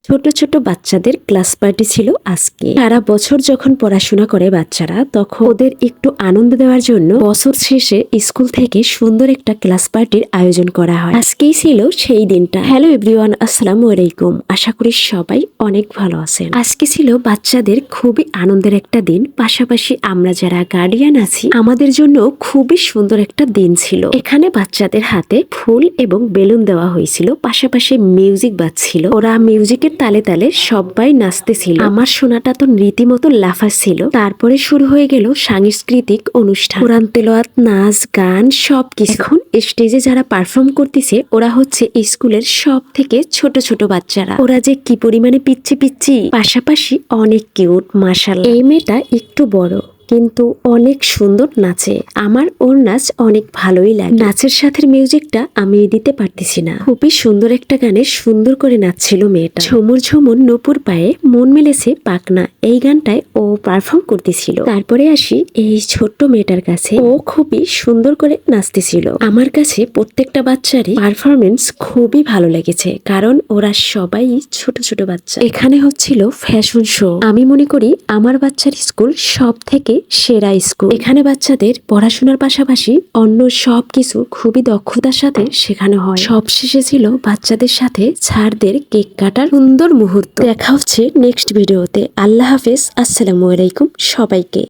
ছোট ছোট বাচ্চাদের ক্লাস পার্টি ছিল আজকে। সারা বছর যখন পড়াশোনা করে বাচ্চারা, তখন ওদের একটু আনন্দ দেওয়ার জন্য বছর শেষে স্কুল থেকে সুন্দর একটা ক্লাস পার্টির আয়োজন করা হয়। আজকেই ছিল সেই দিনটা। হ্যালো এভরিওয়ান, আসসালামু আলাইকুম। আশা করি সবাই অনেক ভালো আছেন। আজকে ছিল বাচ্চাদের খুবই আনন্দের একটা দিন। পাশাপাশি আমরা যারা গার্ডিয়ান আছি, আমাদের জন্য খুবই সুন্দর একটা দিন ছিল। এখানে বাচ্চাদের হাতে ফুল এবং বেলুন দেওয়া হয়েছিল, পাশাপাশি মিউজিক বাজছিল। ওরা মিউজিকের তালে তালে সবাই নাচতেছিল। আমার সোনাটা তো রীতিমতো লাফাচ্ছিল। তারপরে শুরু হয়ে গেল সাংস্কৃতিক অনুষ্ঠান, কোরআন তেলাওয়াত, নাচ গান সবকিছু। এখন স্টেজে যারা পারফর্ম করতেছে ওরা হচ্ছে স্কুলের সব থেকে ছোট ছোট বাচ্চারা। ওরা যে কি পরিমাণে পিচ্ছি পিচ্ছি, পাশাপাশি অনেক কিউট। মাশাআল্লাহ, এই মেয়েটা একটু বড় কিন্তু অনেক সুন্দর নাচে। আমার ওর নাচ অনেক ভালোই লাগে। নাচের সাথে মিউজিকটা আমি দিতে পারতেছি না। খুবই সুন্দর একটা গানে সুন্দর করে নাচছিল মেয়েটা। ঝুমুর ঝুমুর নূপুর পায়ে মন মেলেছে পাকনা, এই গানটায় ও পারফর্ম করতেছিল। তারপরে আসি এই ছোট্ট মেয়েটার কাছে। ও খুবই সুন্দর করে নাচতেছিল। আমার কাছে প্রত্যেকটা বাচ্চারই পারফরমেন্স খুবই ভালো লেগেছে, কারণ ওরা সবাই ছোট ছোট বাচ্চা। এখানে হচ্ছিল ফ্যাশন শো। আমি মনে করি আমার বাচ্চার স্কুল সব থেকে সেরা স্কুল। এখানে বাচ্চাদের পড়াশোনার পাশাপাশি অন্য সবকিছু খুবই দক্ষতার সাথে শেখানো হয়। সবশেষে ছিল বাচ্চাদের সাথে ছাড়দের কেক কাটার সুন্দর মুহূর্ত। দেখা হচ্ছে নেক্সট ভিডিওতে। আল্লাহ হাফেজ, আসসালামু আলাইকুম সবাইকে।